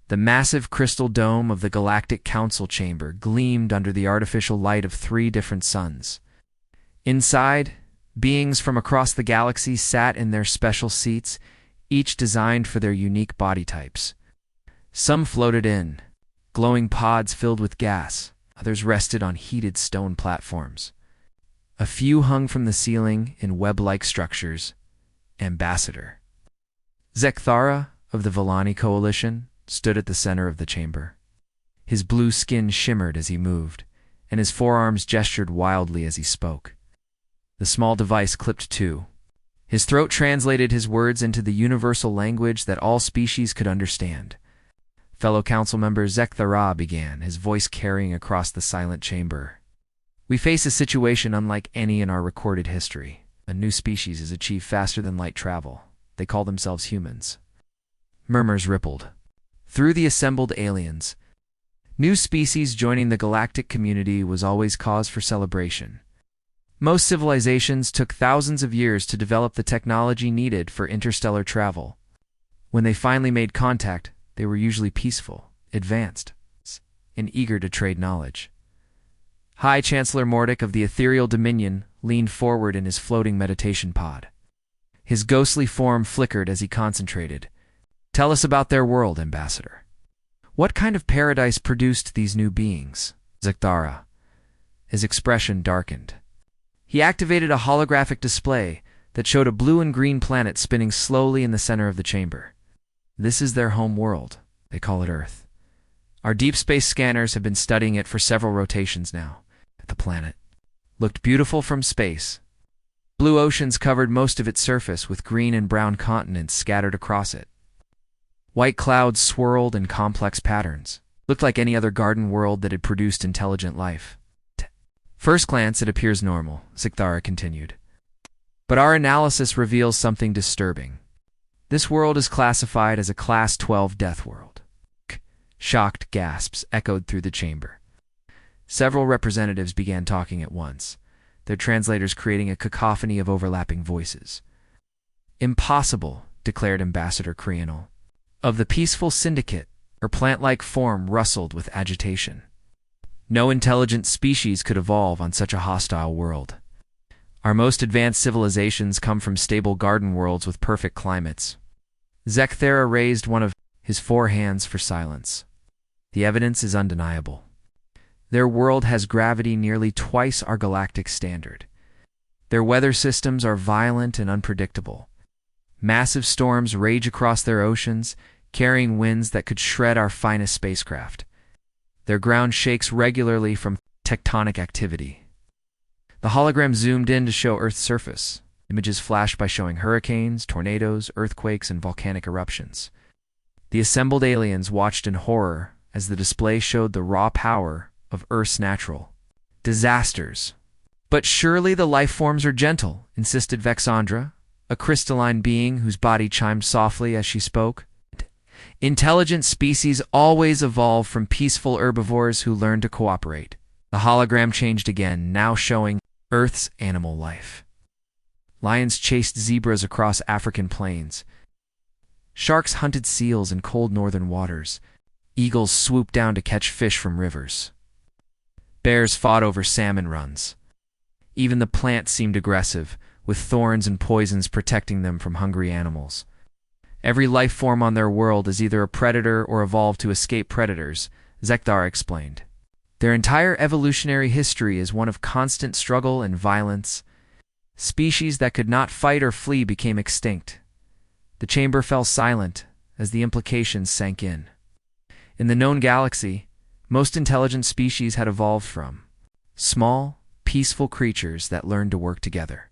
The massive crystal dome of the Galactic Council chamber gleamed under the artificial light of 3 different suns. Inside, beings from across the galaxy sat in their special seats, each designed for their unique body types. Some floated in, glowing pods filled with gas. Others rested on heated stone platforms. A few hung from the ceiling in web-like structures. Ambassador Zekthara of the Villani Coalition stood at the center of the chamber. His blue skin shimmered as he moved, and his forearms gestured wildly as he spoke. The small device clipped too. His throat translated his words into the universal language that all species could understand. Fellow council member Zekthara began, his voice carrying across the silent chamber. We face a situation unlike any in our recorded history. A new species is achieved faster than light travel. They call themselves humans. Murmurs rippled through the assembled aliens. New species joining the galactic community was always cause for celebration. Most civilizations took thousands of years to develop the technology needed for interstellar travel. When they finally made contact, they were usually peaceful, advanced, and eager to trade knowledge. High Chancellor Mordic of the Ethereal Dominion leaned forward in his floating meditation pod. His ghostly form flickered as he concentrated. Tell us about their world, Ambassador. What kind of paradise produced these new beings? Zekthara. His expression darkened. He activated a holographic display that showed a blue and green planet spinning slowly in the center of the chamber. This is their home world. They call it Earth. Our deep space scanners have been studying it for several rotations now. The planet looked beautiful from space. Blue oceans covered most of its surface with green and brown continents scattered across it. White clouds swirled in complex patterns. Looked like any other garden world that had produced intelligent life. First glance, it appears normal, Zekthara continued. But our analysis reveals something disturbing. This world is classified as a Class 12 death world. Shocked gasps echoed through the chamber. Several representatives began talking at once, their translators creating a cacophony of overlapping voices. Impossible, declared Ambassador Creonal. Of the peaceful syndicate, her plant-like form rustled with agitation. No intelligent species could evolve on such a hostile world. Our most advanced civilizations come from stable garden worlds with perfect climates. Zekthara raised one of his 4 hands for silence. The evidence is undeniable. Their world has gravity nearly twice our galactic standard. Their weather systems are violent and unpredictable. Massive storms rage across their oceans, carrying winds that could shred our finest spacecraft. Their ground shakes regularly from tectonic activity. The hologram zoomed in to show Earth's surface. Images flashed by showing hurricanes, tornadoes, earthquakes, and volcanic eruptions. The assembled aliens watched in horror as the display showed the raw power of Earth's natural disasters. But surely the life forms are gentle, insisted Vexandra, a crystalline being whose body chimed softly as she spoke. Intelligent species always evolve from peaceful herbivores who learn to cooperate. The hologram changed again, now showing Earth's animal life. Lions chased zebras across African plains. Sharks hunted seals in cold northern waters. Eagles swooped down to catch fish from rivers. Bears fought over salmon runs. Even the plants seemed aggressive, with thorns and poisons protecting them from hungry animals. Every life form on their world is either a predator or evolved to escape predators, Zekthara explained. Their entire evolutionary history is one of constant struggle and violence. Species that could not fight or flee became extinct. The chamber fell silent as the implications sank in. In the known galaxy, most intelligent species had evolved from small, peaceful creatures that learned to work together.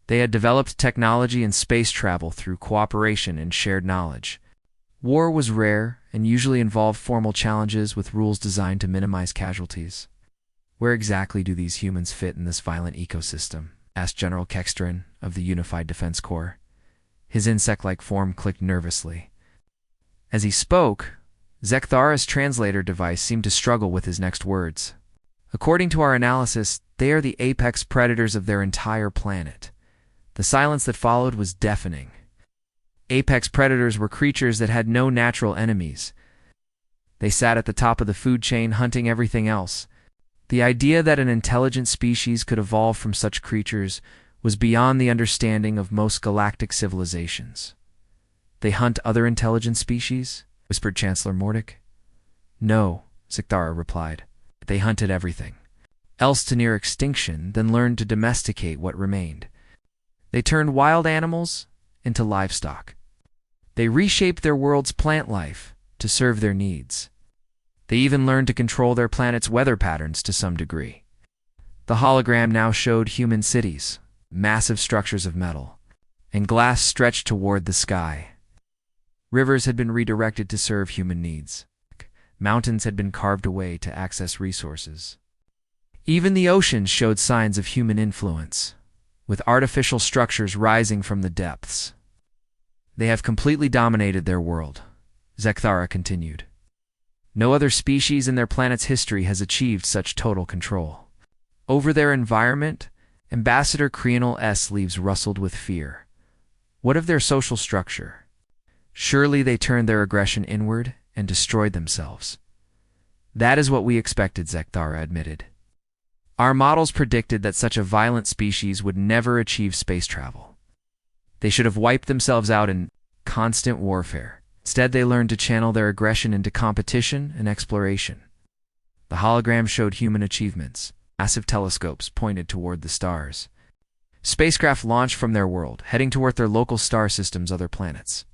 They had developed technology and space travel through cooperation and shared knowledge. War was rare and usually involved formal challenges with rules designed to minimize casualties. Where exactly do these humans fit in this violent ecosystem? Asked General Kextrin of the Unified Defense Corps. His insect-like form clicked nervously. As he spoke, Zekthara's translator device seemed to struggle with his next words. According to our analysis, they are the apex predators of their entire planet. The silence that followed was deafening. Apex predators were creatures that had no natural enemies. They sat at the top of the food chain, hunting everything else. The idea that an intelligent species could evolve from such creatures was beyond the understanding of most galactic civilizations. "They hunt other intelligent species?" whispered Chancellor Mordic. "No," Zecthara replied. "They hunted everything, else to near extinction, then learned to domesticate what remained. They turned wild animals into livestock. They reshaped their world's plant life to serve their needs. They even learned to control their planet's weather patterns to some degree." The hologram now showed human cities, massive structures of metal, and glass stretched toward the sky. Rivers had been redirected to serve human needs. Mountains had been carved away to access resources. Even the oceans showed signs of human influence, with artificial structures rising from the depths. "They have completely dominated their world," Zecthara continued. "No other species in their planet's history has achieved such total control. Over their environment, Ambassador Creonal S. leaves rustled with fear. What of their social structure? Surely they turned their aggression inward and destroyed themselves." "That is what we expected," Zecthara admitted. "Our models predicted that such a violent species would never achieve space travel. They should have wiped themselves out in constant warfare. Instead, they learned to channel their aggression into competition and exploration." The hologram showed human achievements. Massive telescopes pointed toward the stars. Spacecraft launched from their world, heading toward their local star system's other planets.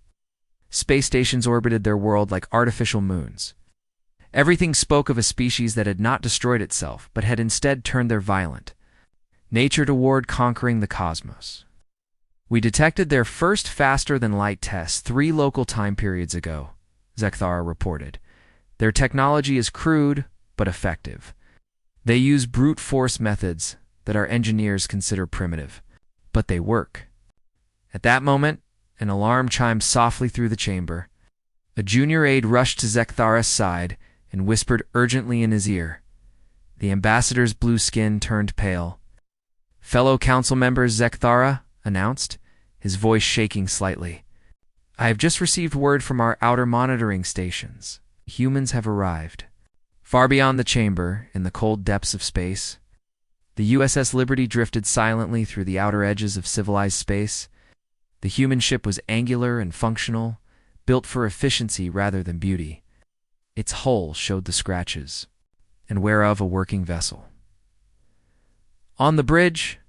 Space stations orbited their world like artificial moons. Everything spoke of a species that had not destroyed itself, but had instead turned their violent nature toward conquering the cosmos. "We detected their first faster-than-light test 3 local time periods ago," Zecthara reported. "Their technology is crude, but effective. They use brute force methods that our engineers consider primitive, but they work." At that moment, an alarm chimed softly through the chamber. A junior aide rushed to Zecthara's side and whispered urgently in his ear. The ambassador's blue skin turned pale. "Fellow council members," Zecthara announced, his voice shaking slightly. "I have just received word from our outer monitoring stations. Humans have arrived." Far beyond the chamber, in the cold depths of space, the USS Liberty drifted silently through the outer edges of civilized space. The human ship was angular and functional, built for efficiency rather than beauty. Its hull showed the scratches, and whereof a working vessel. On the bridge,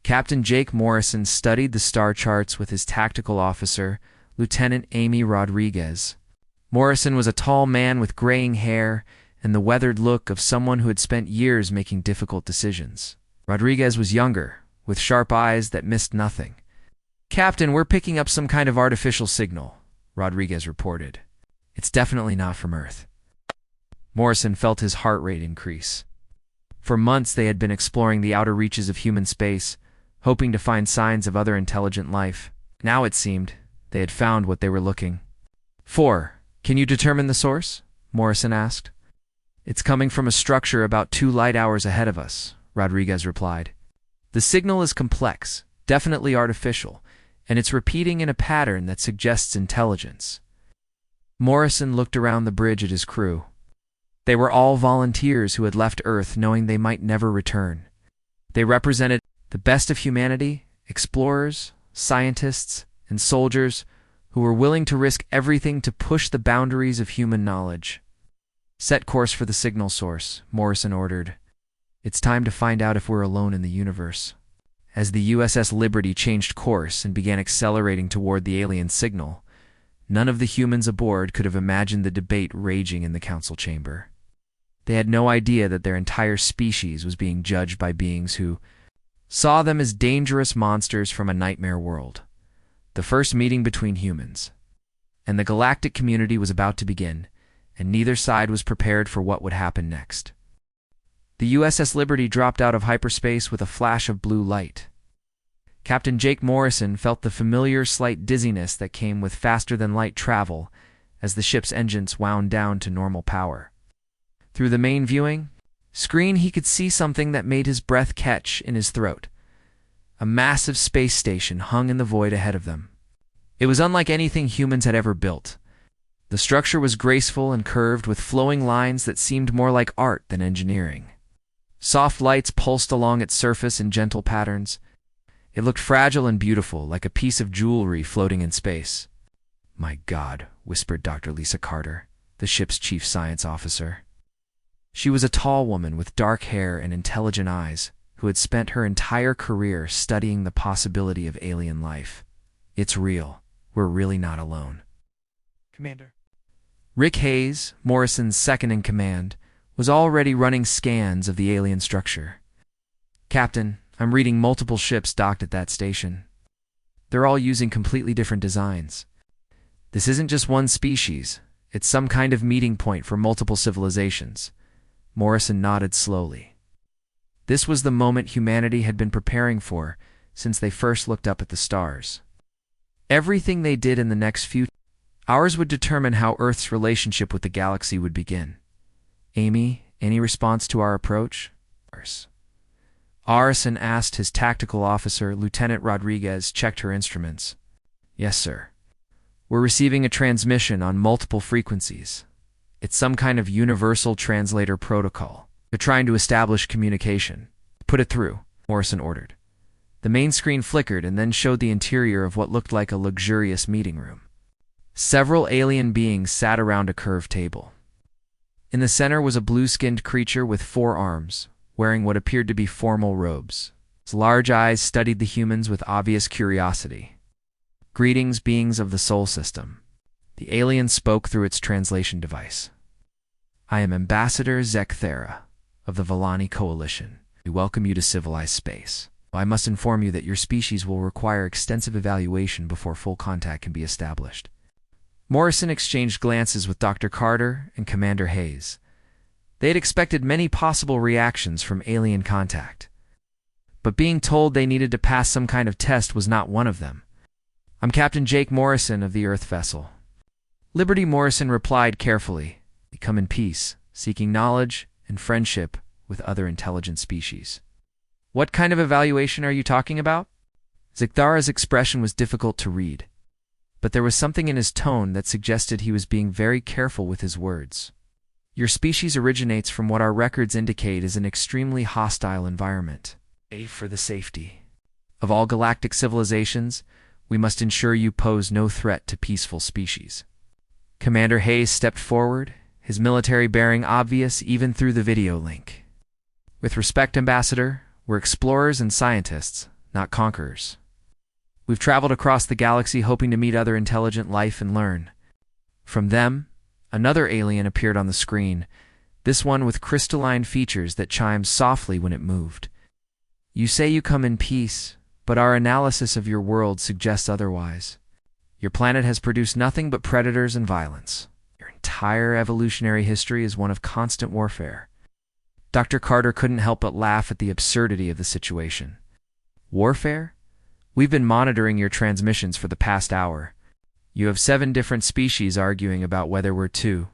Captain Jake Morrison studied the star charts with his tactical officer, Lieutenant Amy Rodriguez. Morrison was a tall man with graying hair and the weathered look of someone who had spent years making difficult decisions. Rodriguez was younger, with sharp eyes that missed nothing. "Captain, we're picking up some kind of artificial signal," Rodriguez reported. "It's definitely not from Earth." Morrison felt his heart rate increase. For months they had been exploring the outer reaches of human space, hoping to find signs of other intelligent life. Now it seemed they had found what they were looking for. "Can you determine the source?" Morrison asked. "It's coming from a structure about 2 light hours ahead of us," Rodriguez replied. "The signal is complex, definitely artificial, and it's repeating in a pattern that suggests intelligence." Morrison looked around the bridge at his crew. They were all volunteers who had left Earth knowing they might never return. They represented the best of humanity, explorers, scientists, and soldiers who were willing to risk everything to push the boundaries of human knowledge. "Set course for the signal source," Morrison ordered. "It's time to find out if we're alone in the universe." As the USS Liberty changed course and began accelerating toward the alien signal, none of the humans aboard could have imagined the debate raging in the council chamber. They had no idea that their entire species was being judged by beings who saw them as dangerous monsters from a nightmare world. The first meeting between humans and the galactic community was about to begin, and neither side was prepared for what would happen next. The USS Liberty dropped out of hyperspace with a flash of blue light. Captain Jake Morrison felt the familiar slight dizziness that came with faster-than-light travel as the ship's engines wound down to normal power. Through the main viewing screen, he could see something that made his breath catch in his throat. A massive space station hung in the void ahead of them. It was unlike anything humans had ever built. The structure was graceful and curved with flowing lines that seemed more like art than engineering. Soft lights pulsed along its surface in gentle patterns. It looked fragile and beautiful, like a piece of jewelry floating in space. "My God," whispered Dr. Lisa Carter, the ship's chief science officer. She was a tall woman with dark hair and intelligent eyes, who had spent her entire career studying the possibility of alien life. "It's real. We're really not alone." Commander. Rick Hayes, Morrison's second-in-command, was already running scans of the alien structure. "Captain, I'm reading multiple ships docked at that station. They're all using completely different designs. This isn't just one species. It's some kind of meeting point for multiple civilizations." Morrison nodded slowly. This was the moment humanity had been preparing for since they first looked up at the stars. Everything they did in the next few hours would determine how Earth's relationship with the galaxy would begin. "Amy, any response to our approach?" Arison asked. His tactical officer, Lieutenant Rodriguez, checked her instruments. "Yes, sir. We're receiving a transmission on multiple frequencies. It's some kind of universal translator protocol. They're trying to establish communication." "Put it through," Morrison ordered. The main screen flickered and then showed the interior of what looked like a luxurious meeting room. Several alien beings sat around a curved table. In the center was a blue-skinned creature with 4 arms, wearing what appeared to be formal robes. His large eyes studied the humans with obvious curiosity. "Greetings, beings of the Sol System." The alien spoke through its translation device. "I am Ambassador Zekthera of the Volani Coalition. We welcome you to civilized space. I must inform you that your species will require extensive evaluation before full contact can be established." Morrison exchanged glances with Dr. Carter and Commander Hayes. They had expected many possible reactions from alien contact, but being told they needed to pass some kind of test was not one of them. "I'm Captain Jake Morrison of the Earth vessel." Liberty Morrison replied carefully. "We come in peace, seeking knowledge and friendship with other intelligent species." "What kind of evaluation are you talking about?" Zekthara's expression was difficult to read, but there was something in his tone that suggested he was being very careful with his words. "Your species originates from what our records indicate is an extremely hostile environment. For the safety of all galactic civilizations, we must ensure you pose no threat to peaceful species." Commander Hayes stepped forward, his military bearing obvious even through the video link. "With respect, Ambassador, we're explorers and scientists, not conquerors. We've traveled across the galaxy hoping to meet other intelligent life and learn from them." Another alien appeared on the screen, this one with crystalline features that chimed softly when it moved. "You say you come in peace, but our analysis of your world suggests otherwise. Your planet has produced nothing but predators and violence. Your entire evolutionary history is one of constant warfare." Dr. Carter couldn't help but laugh at the absurdity of the situation. "Warfare? We've been monitoring your transmissions for the past hour. You have 7 different species arguing about whether we're too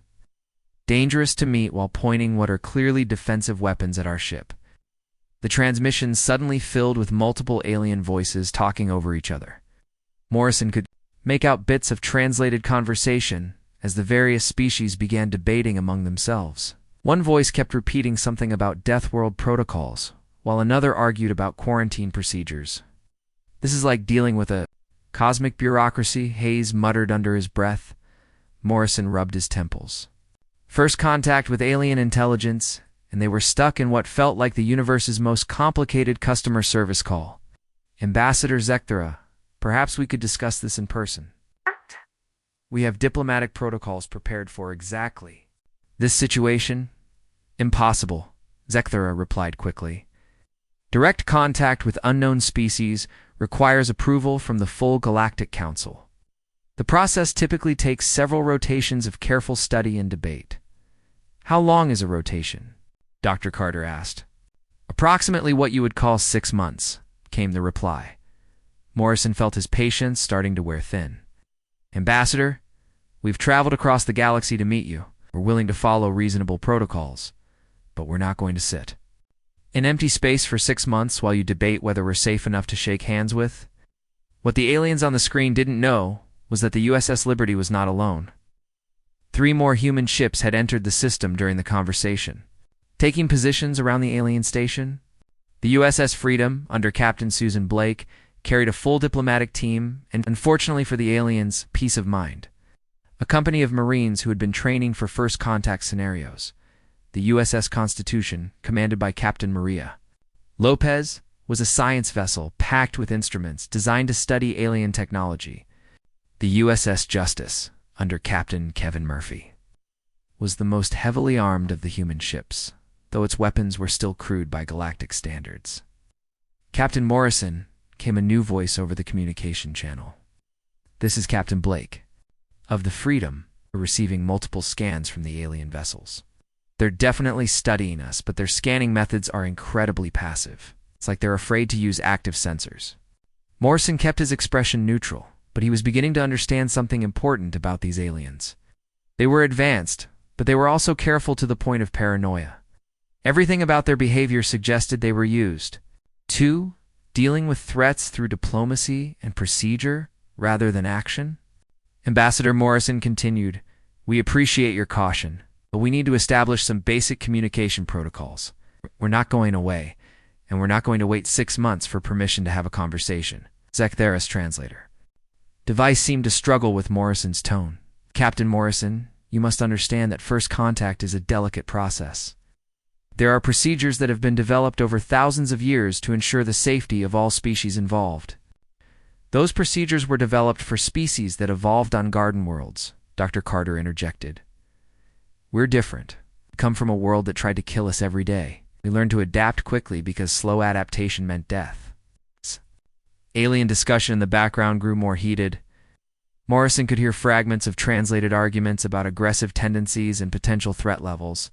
dangerous to meet while pointing what are clearly defensive weapons at our ship." The transmissions suddenly filled with multiple alien voices talking over each other. Morrison could make out bits of translated conversation as the various species began debating among themselves. One voice kept repeating something about Deathworld protocols, while another argued about quarantine procedures. "This is like dealing with a cosmic bureaucracy," Hayes muttered under his breath. Morrison rubbed his temples. First contact with alien intelligence, and they were stuck in what felt like the universe's most complicated customer service call. "Ambassador Zekthera, perhaps we could discuss this in person. We have diplomatic protocols prepared for exactly this situation." "Impossible," Zekthera replied quickly. "Direct contact with unknown species requires approval from the full Galactic Council. The process typically takes several rotations of careful study and debate." "How long is a rotation?" Dr. Carter asked. "Approximately what you would call 6 months," came the reply. Morrison felt his patience starting to wear thin. "Ambassador, we've traveled across the galaxy to meet you. We're willing to follow reasonable protocols, but we're not going to sit in empty space for 6 months while you debate whether we're safe enough to shake hands with." What the aliens on the screen didn't know was that the USS Liberty was not alone. 3 more human ships had entered the system during the conversation, taking positions around the alien station. The USS Freedom, under Captain Susan Blake, carried a full diplomatic team and, unfortunately for the aliens, peace of mind. A company of Marines who had been training for first contact scenarios. The USS Constitution, commanded by Captain Maria Lopez, was a science vessel packed with instruments designed to study alien technology. The USS Justice, under Captain Kevin Murphy, was the most heavily armed of the human ships, though its weapons were still crude by galactic standards. Captain Morrison came a new voice over the communication channel. "This is Captain Blake, of the Freedom, receiving multiple scans from the alien vessels. They're definitely studying us, but their scanning methods are incredibly passive. It's like they're afraid to use active sensors." Morrison kept his expression neutral, but he was beginning to understand something important about these aliens. They were advanced, but they were also careful to the point of paranoia. Everything about their behavior suggested they were used to dealing with threats through diplomacy and procedure rather than action. Ambassador Morrison continued, "We appreciate your caution, but we need to establish some basic communication protocols. We're not going away, and we're not going to wait 6 months for permission to have a conversation." Zekthera's translator. Device seemed to struggle with Morrison's tone. "Captain Morrison, you must understand that first contact is a delicate process. There are procedures that have been developed over thousands of years to ensure the safety of all species involved. Those procedures were developed for species that evolved on garden worlds," Dr. Carter interjected. "We're different. We come from a world that tried to kill us every day. We learned to adapt quickly because slow adaptation meant death." Alien discussion in the background grew more heated. Morrison could hear fragments of translated arguments about aggressive tendencies and potential threat levels.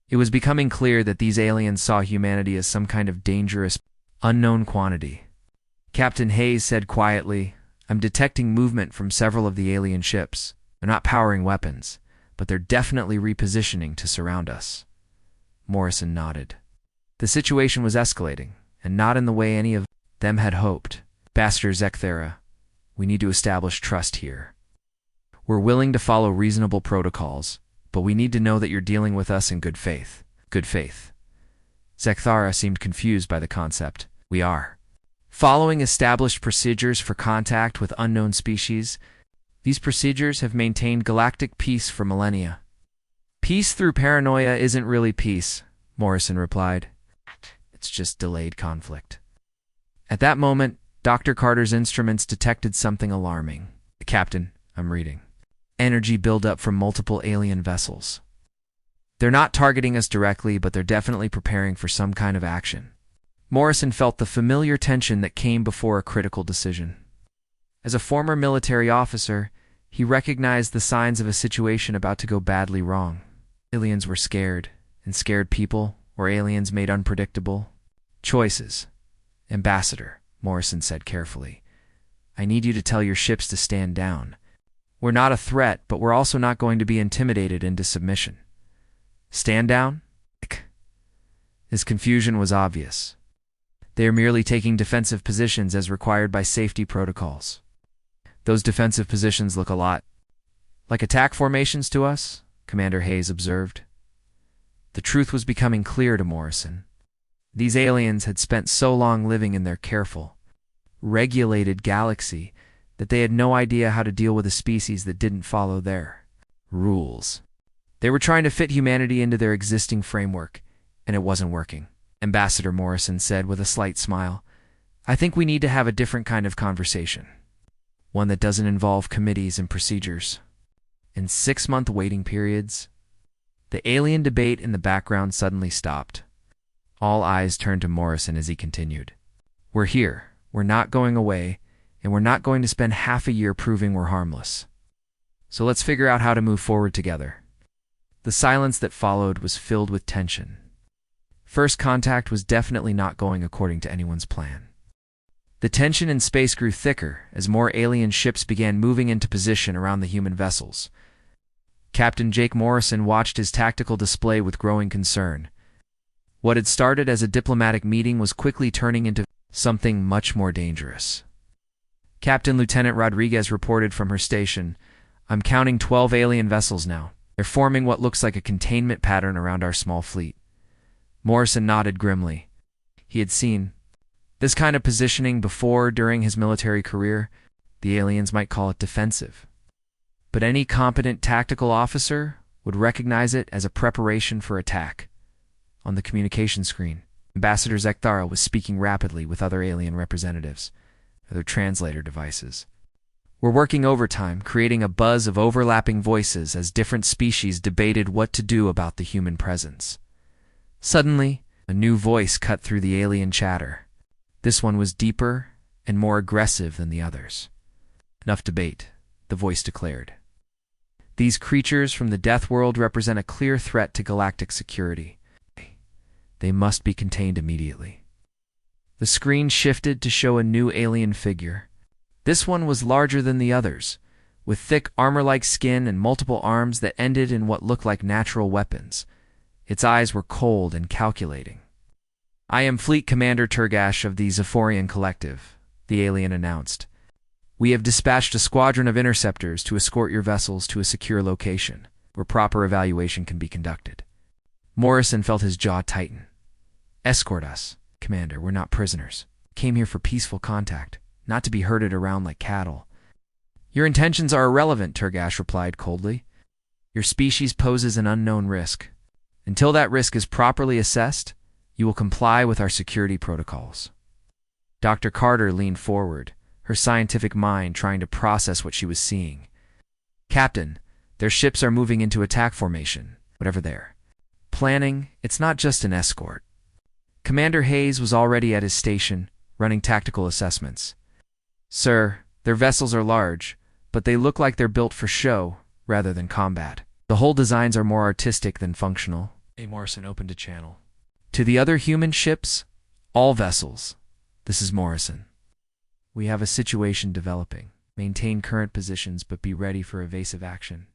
It was becoming clear that these aliens saw humanity as some kind of dangerous, unknown quantity. Captain Hayes said quietly, "I'm detecting movement from several of the alien ships. They're not powering weapons, but they're definitely repositioning to surround us." Morrison nodded. The situation was escalating, and not in the way any of them had hoped. "Ambassador Zekthera, we need to establish trust here. We're willing to follow reasonable protocols, but we need to know that you're dealing with us in good faith." Good faith. Zekthara seemed confused by the concept. "We are following established procedures for contact with unknown species. These procedures have maintained galactic peace for millennia." "Peace through paranoia isn't really peace," Morrison replied. "It's just delayed conflict." At that moment, Dr. Carter's instruments detected something alarming. "Captain, I'm reading. Energy buildup from multiple alien vessels. They're not targeting us directly, but they're definitely preparing for some kind of action." Morrison felt the familiar tension that came before a critical decision. As a former military officer, he recognized the signs of a situation about to go badly wrong. Aliens were scared, and scared people, or aliens made unpredictable choices. "Ambassador," Morrison said carefully, "I need you to tell your ships to stand down. We're not a threat, but we're also not going to be intimidated into submission." "Stand down?" His confusion was obvious. "They are merely taking defensive positions as required by safety protocols." "Those defensive positions look a lot like attack formations to us," Commander Hayes observed. The truth was becoming clear to Morrison. These aliens had spent so long living in their careful, regulated galaxy that they had no idea how to deal with a species that didn't follow their rules. They were trying to fit humanity into their existing framework, and it wasn't working. Ambassador Morrison said with a slight smile, "I think we need to have a different kind of conversation. One that doesn't involve committees and procedures and 6-month waiting periods." The alien debate in the background suddenly stopped. All eyes turned to Morrison as he continued. "We're here. We're not going away. And we're not going to spend half a year proving we're harmless. So let's figure out how to move forward together." The silence that followed was filled with tension. First contact was definitely not going according to anyone's plan. The tension in space grew thicker as more alien ships began moving into position around the human vessels. Captain Jake Morrison watched his tactical display with growing concern. What had started as a diplomatic meeting was quickly turning into something much more dangerous. Captain Lieutenant Rodriguez reported from her station, "I'm counting 12 alien vessels now. They're forming what looks like a containment pattern around our small fleet. Morrison nodded grimly. He had seen this kind of positioning before during his military career. The aliens might call it defensive, but any competent tactical officer would recognize it as a preparation for attack. On the communication screen, Ambassador Zekthara was speaking rapidly with other alien representatives, their translator devices. We're working overtime, creating a buzz of overlapping voices as different species debated what to do about the human presence. Suddenly, a new voice cut through the alien chatter. This one was deeper and more aggressive than the others. Enough debate, the voice declared. These creatures from the Death World represent a clear threat to galactic security. They must be contained immediately. The screen shifted to show a new alien figure. This one was larger than the others, with thick armor-like skin and multiple arms that ended in what looked like natural weapons. Its eyes were cold and calculating. "I am Fleet Commander Turgash of the Zephorian Collective," the alien announced. "We have dispatched a squadron of interceptors to escort your vessels to a secure location, where proper evaluation can be conducted." Morrison felt his jaw tighten. "Escort us, Commander. We're not prisoners. Came here for peaceful contact, not to be herded around like cattle." "Your intentions are irrelevant," Turgash replied coldly. "Your species poses an unknown risk. Until that risk is properly assessed, you will comply with our security protocols." Dr. Carter leaned forward, her scientific mind trying to process what she was seeing. "Captain, their ships are moving into attack formation, whatever they're planning. It's not just an escort." Commander Hayes was already at his station, running tactical assessments. "Sir, their vessels are large, but they look like they're built for show rather than combat. The hull designs are more artistic than functional." A. Morrison opened a channel. "To the other human ships, all vessels. This is Morrison. We have a situation developing. Maintain current positions, but be ready for evasive action."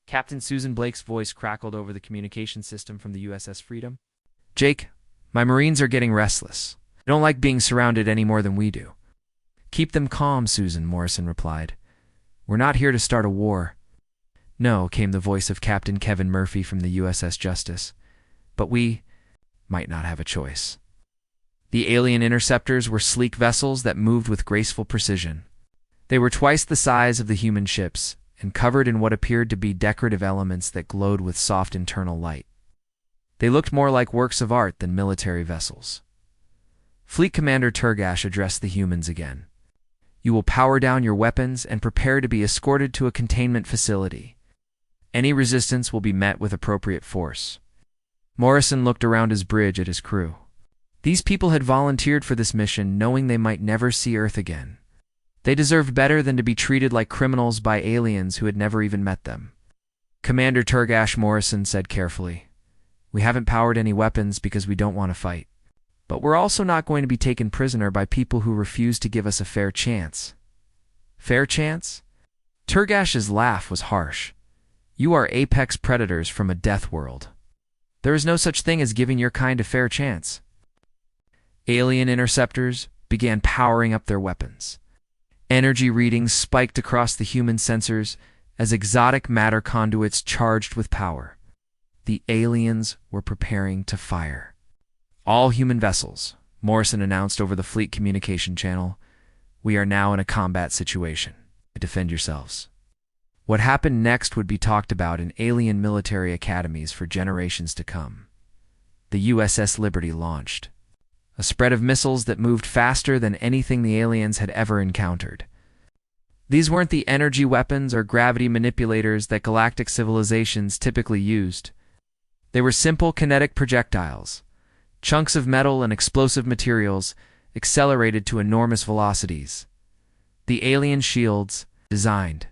Captain Susan Blake's voice crackled over the communication system from the USS Freedom. "Jake, my Marines are getting restless. They don't like being surrounded any more than we do." "Keep them calm, Susan," Morrison replied. "We're not here to start a war." "No," came the voice of Captain Kevin Murphy from the USS Justice. "But we might not have a choice." The alien interceptors were sleek vessels that moved with graceful precision. They were twice the size of the human ships and covered in what appeared to be decorative elements that glowed with soft internal light. They looked more like works of art than military vessels. Fleet Commander Turgash addressed the humans again. "You will power down your weapons and prepare to be escorted to a containment facility. Any resistance will be met with appropriate force." Morrison looked around his bridge at his crew. These people had volunteered for this mission knowing they might never see Earth again. They deserved better than to be treated like criminals by aliens who had never even met them. Commander Turgash, Morrison said carefully, "We haven't powered any weapons because we don't want to fight. But we're also not going to be taken prisoner by people who refuse to give us a fair chance." "Fair chance?" Turgash's laugh was harsh. "You are apex predators from a death world. There is no such thing as giving your kind a fair chance." Alien interceptors began powering up their weapons. Energy readings spiked across the human sensors as exotic matter conduits charged with power. The aliens were preparing to fire. "All human vessels," Morrison announced over the fleet communication channel. "We are now in a combat situation. Defend yourselves." What happened next would be talked about in alien military academies for generations to come. The USS Liberty launched. A spread of missiles that moved faster than anything the aliens had ever encountered. These weren't the energy weapons or gravity manipulators that galactic civilizations typically used. They were simple kinetic projectiles, chunks of metal and explosive materials accelerated to enormous velocities. The alien shields, designed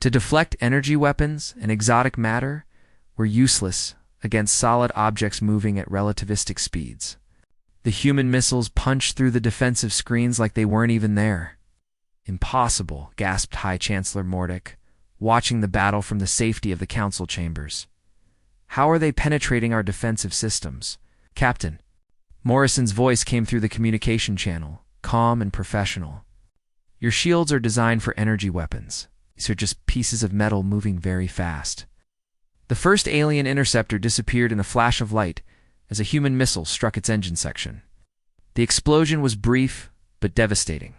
to deflect energy weapons and exotic matter, were useless against solid objects moving at relativistic speeds. The human missiles punched through the defensive screens like they weren't even there. "Impossible," gasped High Chancellor Mordick, watching the battle from the safety of the council chambers. "How are they penetrating our defensive systems?" "Captain." Morrison's voice came through the communication channel, calm and professional. "Your shields are designed for energy weapons. These are just pieces of metal moving very fast. The first alien interceptor disappeared in a flash of light as a human missile struck its engine section. The explosion was brief but devastating,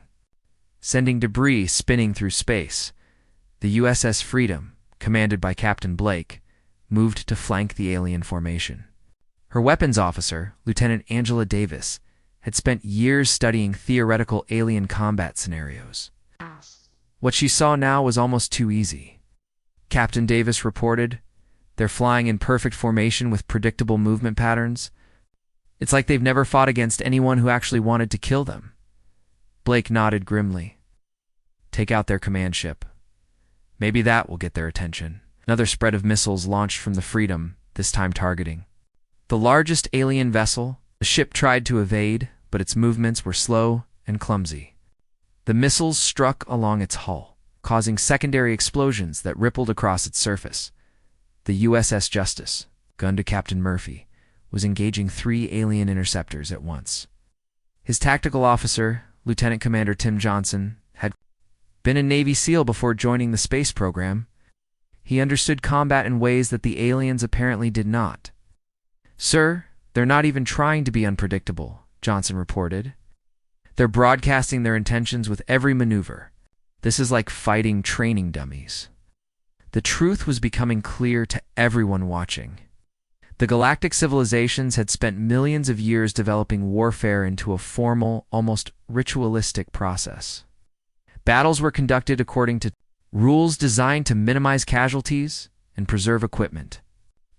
sending debris spinning through space. The USS Freedom, commanded by Captain Blake, moved to flank the alien formation. Her weapons officer, Lieutenant Angela Davis, had spent years studying theoretical alien combat scenarios. What she saw now was almost too easy. Captain Davis reported, "They're flying in perfect formation with predictable movement patterns. It's like they've never fought against anyone who actually wanted to kill them." Blake nodded grimly. "Take out their command ship. Maybe that will get their attention." Another spread of missiles launched from the Freedom, this time targeting the largest alien vessel. The ship tried to evade, but its movements were slow and clumsy. The missiles struck along its hull, causing secondary explosions that rippled across its surface. The USS Justice, gunned to Captain Murphy, was engaging 3 alien interceptors at once. His tactical officer, Lieutenant Commander Tim Johnson, had been a Navy SEAL before joining the space program. He understood combat in ways that the aliens apparently did not. "Sir, they're not even trying to be unpredictable," Johnson reported. "They're broadcasting their intentions with every maneuver. This is like fighting training dummies." The truth was becoming clear to everyone watching. The galactic civilizations had spent millions of years developing warfare into a formal, almost ritualistic process. Battles were conducted according to rules designed to minimize casualties and preserve equipment.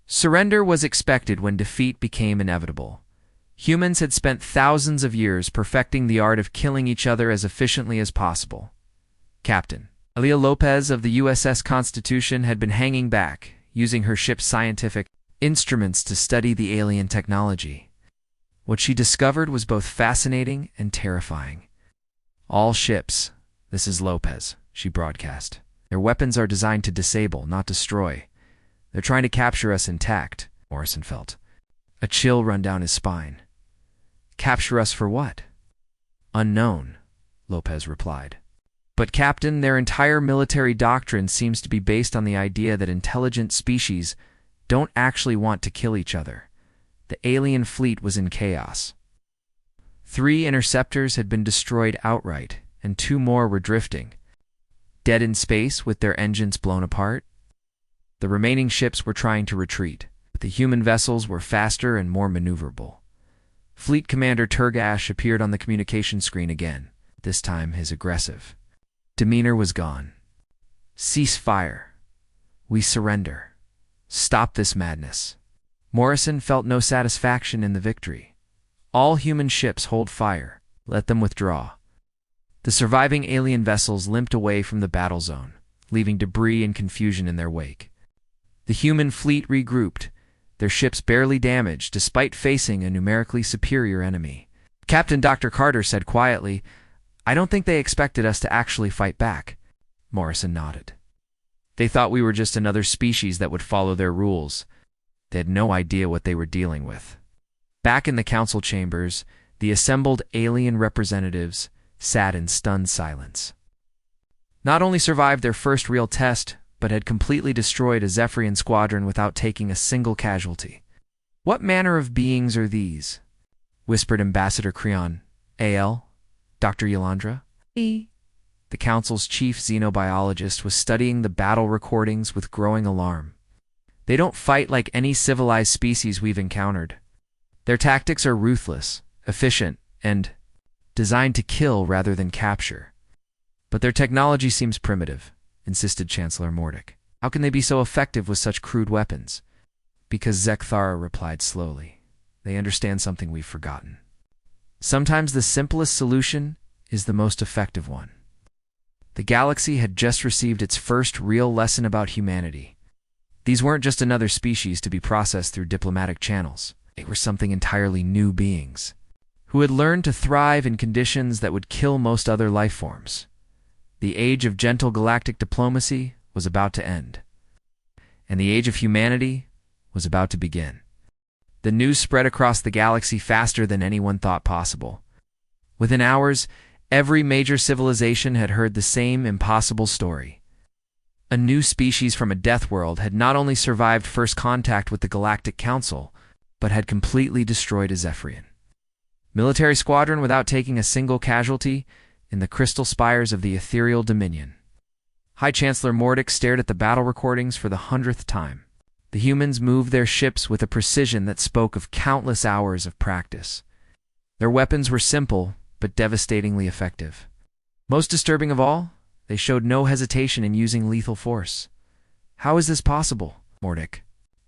Surrender was expected when defeat became inevitable. Humans had spent thousands of years perfecting the art of killing each other as efficiently as possible. Captain Elia Lopez of the USS Constitution had been hanging back, using her ship's scientific instruments to study the alien technology. What she discovered was both fascinating and terrifying. "All ships, this is Lopez," she broadcast. "Their weapons are designed to disable, not destroy. They're trying to capture us intact," Morrison felt. A chill run down his spine. "Capture us for what?" "Unknown," Lopez replied. "But Captain, their entire military doctrine seems to be based on the idea that intelligent species don't actually want to kill each other." The alien fleet was in chaos. 3 interceptors had been destroyed outright, and 2 more were drifting, dead in space with their engines blown apart. The remaining ships were trying to retreat, but the human vessels were faster and more maneuverable. Fleet Commander Turgash appeared on the communication screen again, this time his aggressive demeanor was gone. "Cease fire. We surrender. Stop this madness." Morrison felt no satisfaction in the victory. "All human ships hold fire. Let them withdraw." The surviving alien vessels limped away from the battle zone, leaving debris and confusion in their wake. The human fleet regrouped, their ships barely damaged despite facing a numerically superior enemy. Captain Dr. Carter said quietly, "I don't think they expected us to actually fight back." Morrison nodded. "They thought we were just another species that would follow their rules. They had no idea what they were dealing with." Back in the council chambers, the assembled alien representatives sat in stunned silence. Not only survived their first real test, but had completely destroyed a Zephyrian squadron without taking a single casualty. "What manner of beings are these?" whispered Ambassador Creon. "AL? Dr. Yolandra?" "E." The council's chief xenobiologist was studying the battle recordings with growing alarm. "They don't fight like any civilized species we've encountered. Their tactics are ruthless, efficient, and designed to kill rather than capture. But their technology seems primitive," insisted Chancellor Mordick. "How can they be so effective with such crude weapons?" "Because," Zekthara replied slowly, "they understand something we've forgotten. Sometimes the simplest solution is the most effective one." The galaxy had just received its first real lesson about humanity. These weren't just another species to be processed through diplomatic channels. They were something entirely new beings, who had learned to thrive in conditions that would kill most other life forms. The age of gentle galactic diplomacy was about to end, and the age of humanity was about to begin. The news spread across the galaxy faster than anyone thought possible. Within hours, every major civilization had heard the same impossible story. A new species from a death world had not only survived first contact with the Galactic Council, but had completely destroyed a Zephyrian military squadron without taking a single casualty in the crystal spires of the ethereal dominion. High Chancellor Mordic stared at the battle recordings for the 100th time. The humans moved their ships with a precision that spoke of countless hours of practice. Their weapons were simple, but devastatingly effective. Most disturbing of all, they showed no hesitation in using lethal force. "How is this possible?" Mordic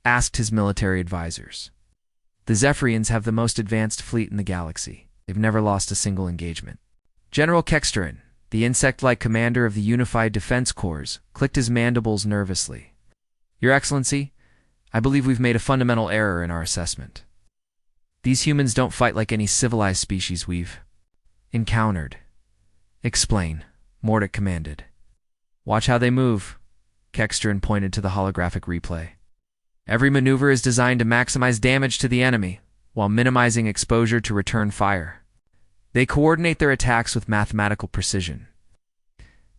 asked his military advisors. "The Zephyrians have the most advanced fleet in the galaxy. They've never lost a single engagement." General Kexterin, the insect-like commander of the Unified Defense Corps, clicked his mandibles nervously. "Your Excellency, I believe we've made a fundamental error in our assessment. These humans don't fight like any civilized species we've encountered." "Explain," Mordic commanded. "Watch how they move." Kexterin pointed to the holographic replay. "Every maneuver is designed to maximize damage to the enemy, while minimizing exposure to return fire. They coordinate their attacks with mathematical precision.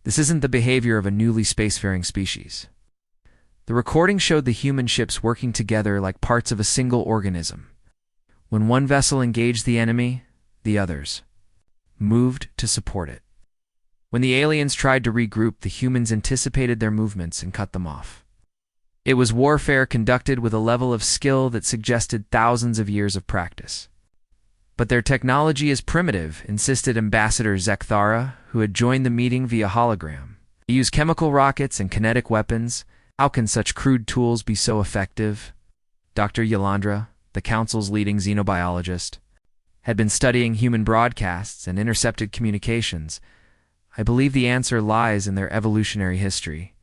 This isn't the behavior of a newly spacefaring species." The recording showed the human ships working together like parts of a single organism. When one vessel engaged the enemy, the others moved to support it. When the aliens tried to regroup, the humans anticipated their movements and cut them off. It was warfare conducted with a level of skill that suggested thousands of years of practice. "But their technology is primitive," insisted Ambassador Zekthara, who had joined the meeting via hologram. "They use chemical rockets and kinetic weapons. How can such crude tools be so effective?" Dr. Yalandra, the Council's leading xenobiologist, had been studying human broadcasts and intercepted communications. "I believe the answer lies in their evolutionary history.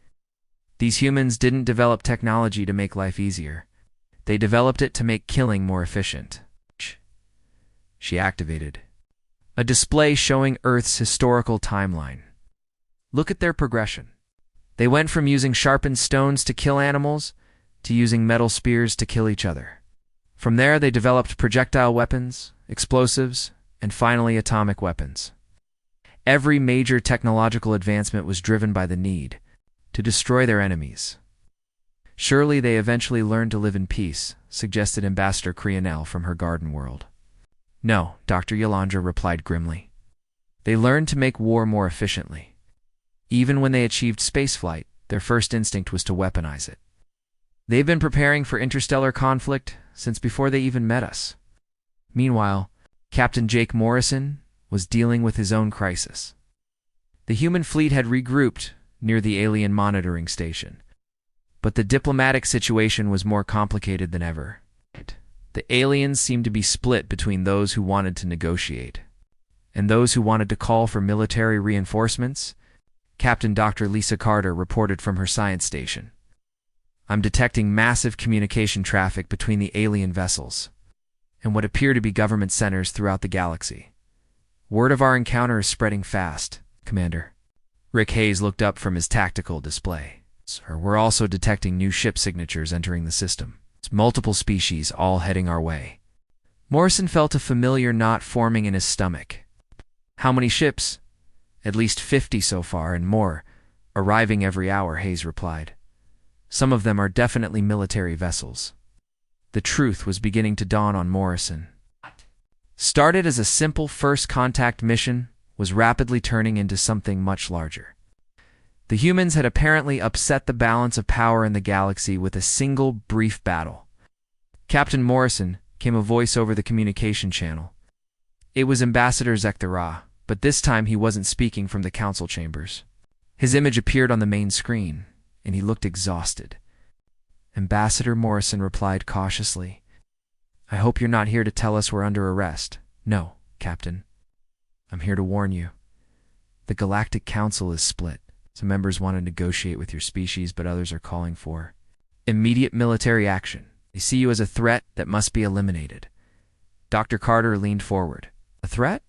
These humans didn't develop technology to make life easier. They developed it to make killing more efficient." She activated a display showing Earth's historical timeline. "Look at their progression. They went from using sharpened stones to kill animals to using metal spears to kill each other. From there, they developed projectile weapons, explosives, and finally atomic weapons. Every major technological advancement was driven by the need to destroy their enemies. Surely they eventually learned to live in peace," suggested Ambassador Crionel from her garden world. "No," Dr. Yalandra replied grimly. "They learned to make war more efficiently. Even when they achieved spaceflight, their first instinct was to weaponize it. They've been preparing for interstellar conflict since before they even met us." Meanwhile, Captain Jake Morrison was dealing with his own crisis. The human fleet had regrouped near the alien monitoring station, but the diplomatic situation was more complicated than ever. The aliens seemed to be split between those who wanted to negotiate and those who wanted to call for military reinforcements. Captain Dr. Lisa Carter reported from her science station. "I'm detecting massive communication traffic between the alien vessels and what appear to be government centers throughout the galaxy. Word of our encounter is spreading fast, Commander." Rick Hayes looked up from his tactical display. "Sir, we're also detecting new ship signatures entering the system. It's multiple species all heading our way." Morrison felt a familiar knot forming in his stomach. "How many ships?" "At least 50 so far, and more arriving every hour," Hayes replied. "Some of them are definitely military vessels." The truth was beginning to dawn on Morrison. Started as a simple first contact mission, was rapidly turning into something much larger. The humans had apparently upset the balance of power in the galaxy with a single brief battle. "Captain Morrison," came a voice over the communication channel. It was Ambassador Zekthara, but this time he wasn't speaking from the council chambers. His image appeared on the main screen, and he looked exhausted. Ambassador Morrison replied cautiously, "I hope you're not here to tell us we're under arrest." "No, Captain. I'm here to warn you. The Galactic Council is split. Some members want to negotiate with your species, but others are calling for immediate military action. They see you as a threat that must be eliminated." Dr. Carter leaned forward. "A threat?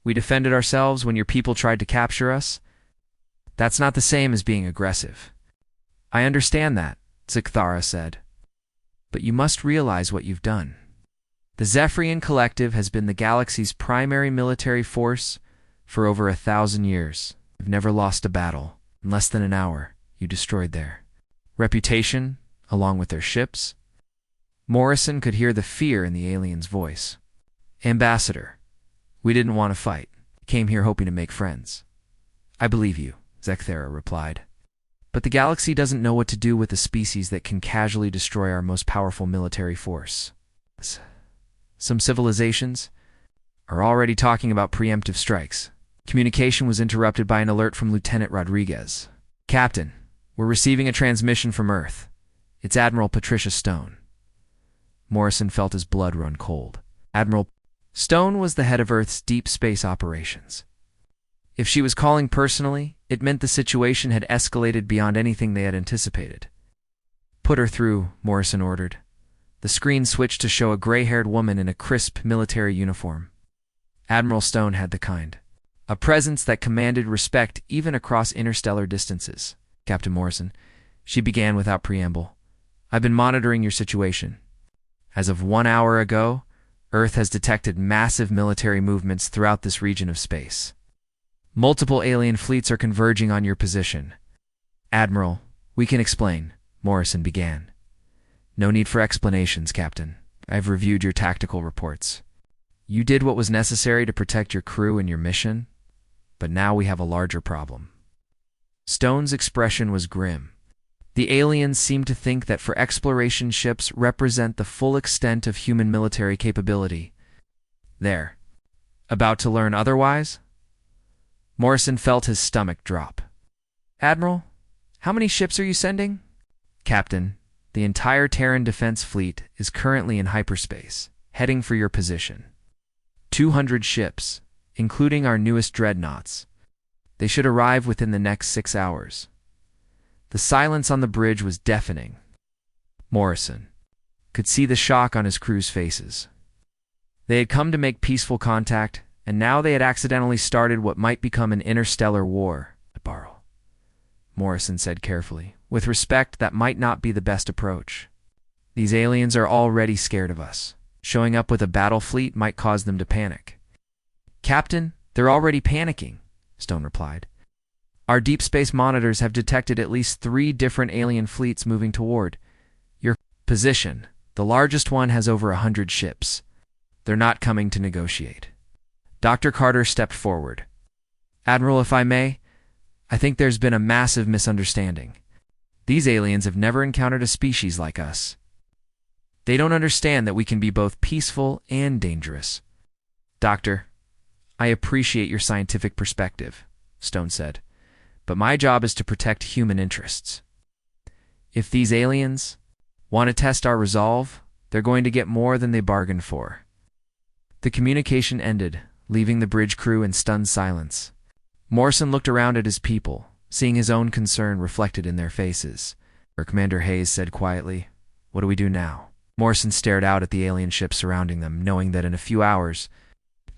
We defended ourselves when your people tried to capture us? That's not the same as being aggressive." "I understand that," Zekthara said. "But you must realize what you've done. The Zephyrian Collective has been the galaxy's primary military force for over 1,000 years. You've never lost a battle. In less than an hour, You destroyed their reputation, along with their ships? Morrison could hear the fear in the alien's voice. Ambassador, we didn't want to fight. We came here hoping to make friends. I believe you, Zekthera replied. But the galaxy doesn't know what to do with a species that can casually destroy our most powerful military force. Some civilizations are already talking about preemptive strikes. Communication was interrupted by an alert from Lieutenant Rodriguez. Captain, we're receiving a transmission from Earth. It's Admiral Patricia Stone. Morrison felt his blood run cold. Admiral Stone was the head of Earth's deep space operations. If she was calling personally, it meant the situation had escalated beyond anything they had anticipated. Put her through, Morrison ordered. The screen switched to show a gray-haired woman in a crisp military uniform. Admiral Stone had the kind. A presence that commanded respect even across interstellar distances. Captain Morrison, she began without preamble. I've been monitoring your situation. As of 1 hour ago, Earth has detected massive military movements throughout this region of space. Multiple alien fleets are converging on your position. Admiral, we can explain, Morrison began. No need for explanations, Captain. I've reviewed your tactical reports. You did what was necessary to protect your crew and your mission, but now we have a larger problem. Stone's expression was grim. The aliens seemed to think that for exploration ships represent the full extent of human military capability. They're about to learn otherwise? Morrison felt his stomach drop. Admiral, how many ships are you sending? Captain, the entire Terran Defense Fleet is currently in hyperspace, heading for your position. 200 ships, including our newest dreadnoughts. They should arrive within the next 6 hours. The silence on the bridge was deafening. Morrison could see the shock on his crew's faces. They had come to make peaceful contact, and now they had accidentally started what might become an interstellar war. Barrow, Morrison said carefully. With respect, that might not be the best approach. These aliens are already scared of us. Showing up with a battle fleet might cause them to panic. Captain, they're already panicking, Stone replied. Our deep space monitors have detected at least 3 different alien fleets moving toward your position. The largest one has over 100 ships. They're not coming to negotiate. Dr. Carter stepped forward. Admiral, if I may, I think there's been a massive misunderstanding. These aliens have never encountered a species like us. They don't understand that we can be both peaceful and dangerous. Doctor, I appreciate your scientific perspective, Stone said, but my job is to protect human interests. If these aliens want to test our resolve, they're going to get more than they bargained for. The communication ended, leaving the bridge crew in stunned silence. Morrison looked around at his people, seeing his own concern reflected in their faces. Commander Hayes said quietly, "What do we do now?" Morrison stared out at the alien ships surrounding them, knowing that in a few hours,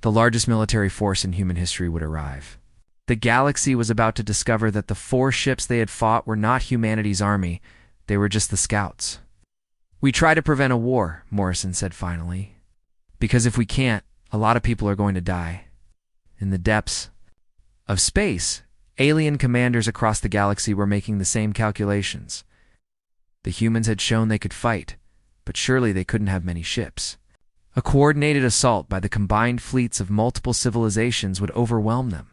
the largest military force in human history would arrive. The galaxy was about to discover that the 4 ships they had fought were not humanity's army, they were just the scouts. We try to prevent a war, Morrison said finally. Because if we can't, a lot of people are going to die. In the depths of space, alien commanders across the galaxy were making the same calculations. The humans had shown they could fight, but surely they couldn't have many ships. A coordinated assault by the combined fleets of multiple civilizations would overwhelm them.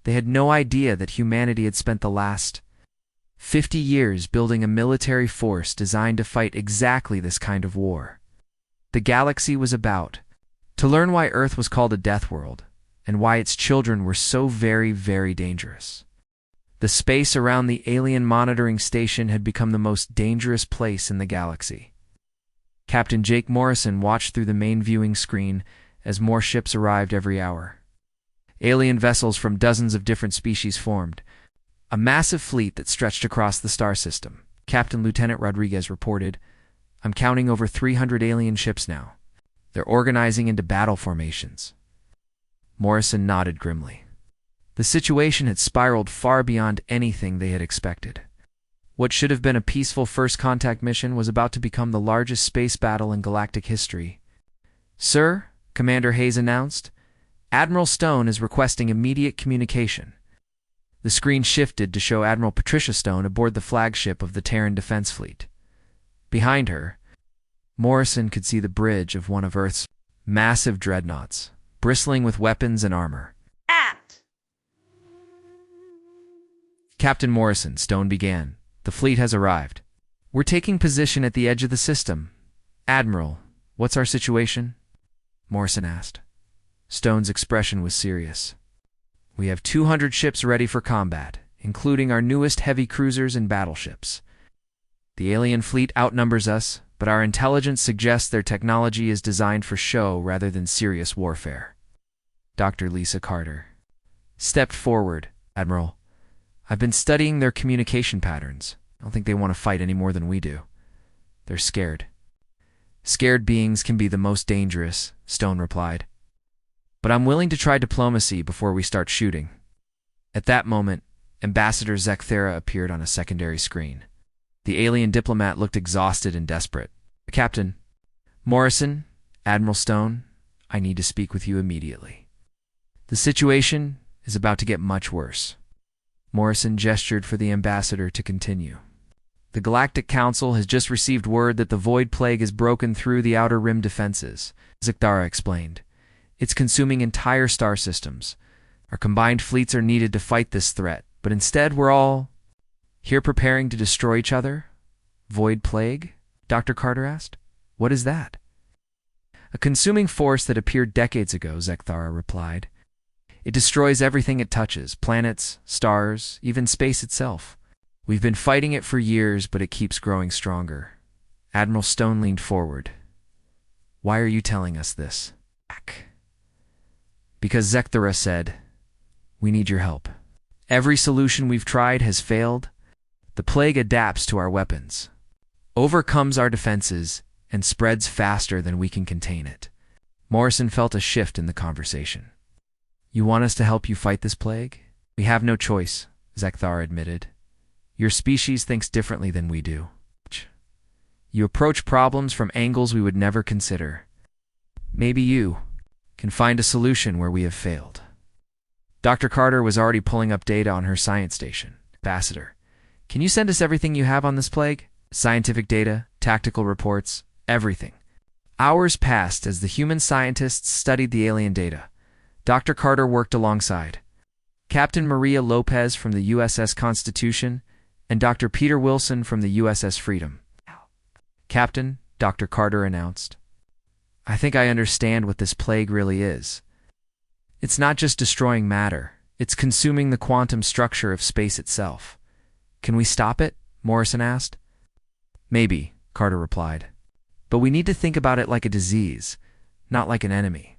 They had no idea that humanity had spent the last 50 years building a military force designed to fight exactly this kind of war. The galaxy was about to learn why Earth was called a death world, and why its children were so very, very dangerous. The space around the alien monitoring station had become the most dangerous place in the galaxy. Captain Jake Morrison watched through the main viewing screen as more ships arrived every hour. Alien vessels from dozens of different species formed, a massive fleet that stretched across the star system. Captain Lieutenant Rodriguez reported, "I'm counting over 300 alien ships now. They're organizing into battle formations." Morrison nodded grimly. The situation had spiraled far beyond anything they had expected. What should have been a peaceful first contact mission was about to become the largest space battle in galactic history. "Sir," Commander Hayes announced, "Admiral Stone is requesting immediate communication." The screen shifted to show Admiral Patricia Stone aboard the flagship of the Terran Defense Fleet. Behind her, Morrison could see the bridge of one of Earth's massive dreadnoughts, bristling with weapons and armor. Captain Morrison, Stone began. The fleet has arrived. We're taking position at the edge of the system. Admiral, what's our situation? Morrison asked. Stone's expression was serious. We have 200 ships ready for combat, including our newest heavy cruisers and battleships. The alien fleet outnumbers us, but our intelligence suggests their technology is designed for show rather than serious warfare. Dr. Lisa Carter stepped forward. Admiral, I've been studying their communication patterns. I don't think they want to fight any more than we do. They're scared. Scared beings can be the most dangerous, Stone replied. But I'm willing to try diplomacy before we start shooting. At that moment, Ambassador Zekthera appeared on a secondary screen. The alien diplomat looked exhausted and desperate. Captain Morrison, Admiral Stone, I need to speak with you immediately. The situation is about to get much worse. Morrison gestured for the ambassador to continue. The Galactic Council has just received word that the Void Plague has broken through the Outer Rim defenses, Zekthera explained. It's consuming entire star systems. Our combined fleets are needed to fight this threat, but instead we're all here preparing to destroy each other? Void Plague? Dr. Carter asked. What is that? A consuming force that appeared decades ago, Zekthera replied. It destroys everything it touches, planets, stars, even space itself. We've been fighting it for years, but it keeps growing stronger. Admiral Stone leaned forward. Why are you telling us this? Because Zekthera said, we need your help. Every solution we've tried has failed. The plague adapts to our weapons, overcomes our defenses, and spreads faster than we can contain it. Morrison felt a shift in the conversation. You want us to help you fight this plague? We have no choice, Zekthera admitted. Your species thinks differently than we do. You approach problems from angles we would never consider. Maybe you can find a solution where we have failed. Dr. Carter was already pulling up data on her science station. Ambassador, can you send us everything you have on this plague? Scientific data, tactical reports, everything. Hours passed as the human scientists studied the alien data. Dr. Carter worked alongside Captain Maria Lopez from the USS Constitution and Dr. Peter Wilson from the USS Freedom. Captain, Dr. Carter announced, I think I understand what this plague really is. It's not just destroying matter, it's consuming the quantum structure of space itself. Can we stop it? Morrison asked. Maybe, Carter replied. But we need to think about it like a disease, not like an enemy.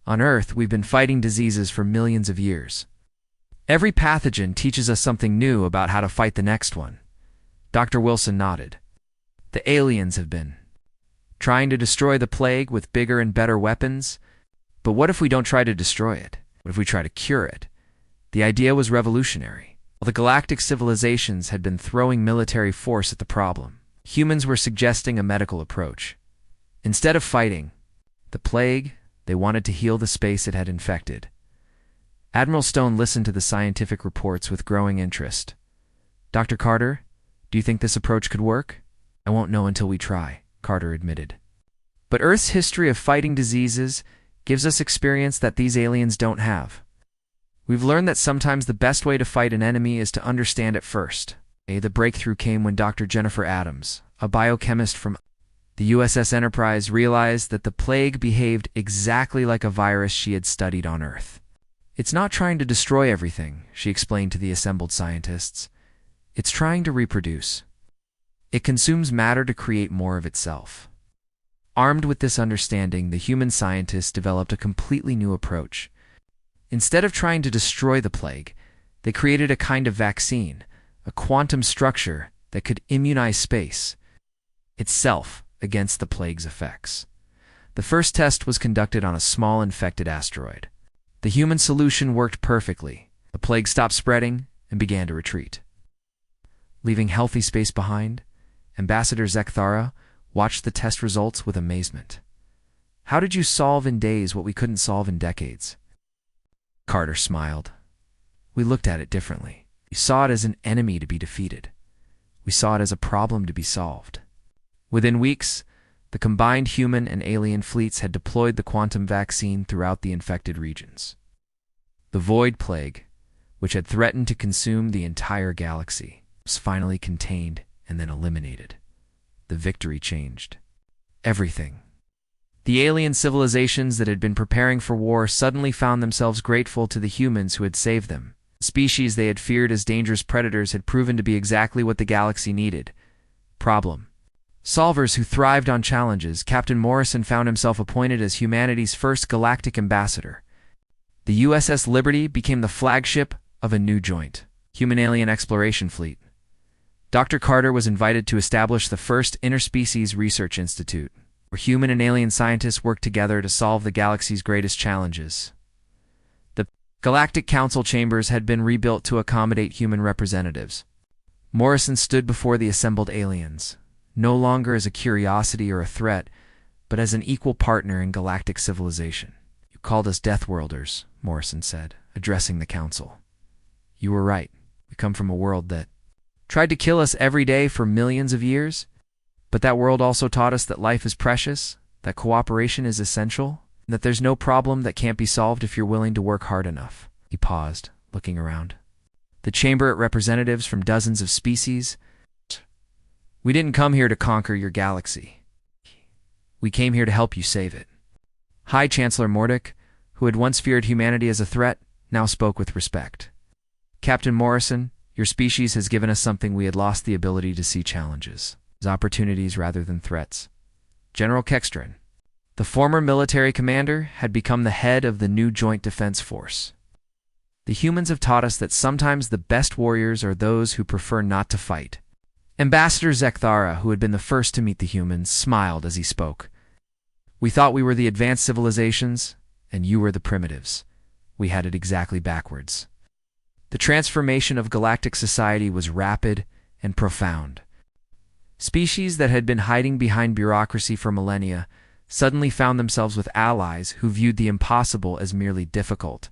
On Earth, we've been fighting diseases for millions of years. Every pathogen teaches us something new about how to fight the next one. Dr. Wilson nodded. The aliens have been trying to destroy the plague with bigger and better weapons. But what if we don't try to destroy it? What if we try to cure it? The idea was revolutionary. While the galactic civilizations had been throwing military force at the problem, humans were suggesting a medical approach. Instead of fighting the plague, they wanted to heal the space it had infected. Admiral Stone listened to the scientific reports with growing interest. Dr. Carter, do you think this approach could work? I won't know until we try, Carter admitted. But Earth's history of fighting diseases gives us experience that these aliens don't have. We've learned that sometimes the best way to fight an enemy is to understand it first. The breakthrough came when Dr. Jennifer Adams, a biochemist from the USS Enterprise, realized that the plague behaved exactly like a virus she had studied on Earth. It's not trying to destroy everything, she explained to the assembled scientists. It's trying to reproduce. It consumes matter to create more of itself. Armed with this understanding, the human scientists developed a completely new approach. Instead of trying to destroy the plague, they created a kind of vaccine, a quantum structure that could immunize space itself against the plague's effects. The first test was conducted on a small infected asteroid. The human solution worked perfectly. The plague stopped spreading and began to retreat. Leaving healthy space behind, Ambassador Zekthera watched the test results with amazement. How did you solve in days what we couldn't solve in decades? Carter smiled. We looked at it differently. We saw it as an enemy to be defeated. We saw it as a problem to be solved. Within weeks, the combined human and alien fleets had deployed the quantum vaccine throughout the infected regions. The Void Plague, which had threatened to consume the entire galaxy, was finally contained and then eliminated. The victory changed everything. The alien civilizations that had been preparing for war suddenly found themselves grateful to the humans who had saved them. Species they had feared as dangerous predators had proven to be exactly what the galaxy needed. Problem solvers who thrived on challenges. Captain Morrison found himself appointed as humanity's first galactic ambassador. The USS Liberty became the flagship of a new joint human-alien exploration fleet. Dr. Carter was invited to establish the first interspecies research institute, where human and alien scientists worked together to solve the galaxy's greatest challenges. The Galactic Council chambers had been rebuilt to accommodate human representatives. Morrison stood before the assembled aliens, no longer as a curiosity or a threat, but as an equal partner in galactic civilization. "You called us Deathworlders," Morrison said, addressing the council. "You were right. We come from a world that tried to kill us every day for millions of years, but that world also taught us that life is precious, that cooperation is essential, and that there's no problem that can't be solved if you're willing to work hard enough." He paused, looking around. The chamber at representatives from dozens of species. "We didn't come here to conquer your galaxy. We came here to help you save it." High Chancellor Mordick, who had once feared humanity as a threat, now spoke with respect. "Captain Morrison, your species has given us something we had lost the ability to see: challenges, as opportunities rather than threats." General Kekstrin, the former military commander, had become the head of the new Joint Defense Force. "The humans have taught us that sometimes the best warriors are those who prefer not to fight." Ambassador Zekthara, who had been the first to meet the humans, smiled as he spoke. "We thought we were the advanced civilizations, and you were the primitives. We had it exactly backwards." The transformation of galactic society was rapid and profound. Species that had been hiding behind bureaucracy for millennia suddenly found themselves with allies who viewed the impossible as merely difficult.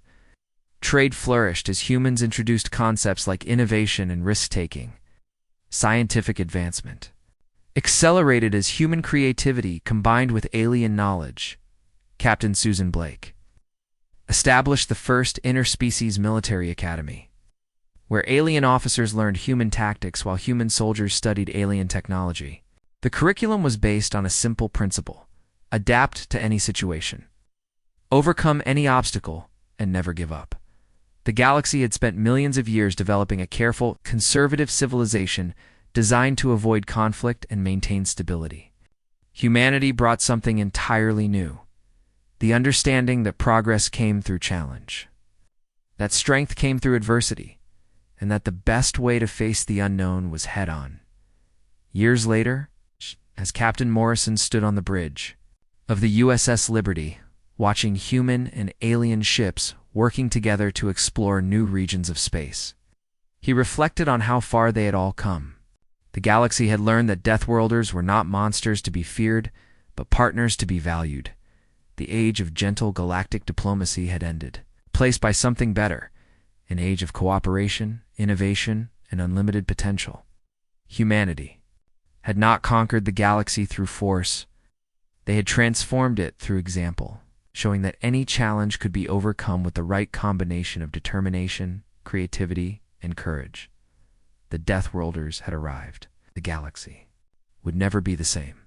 Trade flourished as humans introduced concepts like innovation and risk-taking. Scientific advancement accelerated as human creativity combined with alien knowledge. Captain Susan Blake established the first interspecies military academy, where alien officers learned human tactics while human soldiers studied alien technology. The curriculum was based on a simple principle: adapt to any situation, overcome any obstacle, and never give up. The galaxy had spent millions of years developing a careful, conservative civilization designed to avoid conflict and maintain stability. Humanity brought something entirely new: the understanding that progress came through challenge, that strength came through adversity, and that the best way to face the unknown was head-on. Years later, as Captain Morrison stood on the bridge of the USS Liberty, watching human and alien ships working together to explore new regions of space, he reflected on how far they had all come. The galaxy had learned that Deathworlders were not monsters to be feared, but partners to be valued. The age of gentle galactic diplomacy had ended, replaced by something better: an age of cooperation, innovation, and unlimited potential. Humanity had not conquered the galaxy through force. They had transformed it through example, showing that any challenge could be overcome with the right combination of determination, creativity, and courage. The Deathworlders had arrived. The galaxy would never be the same.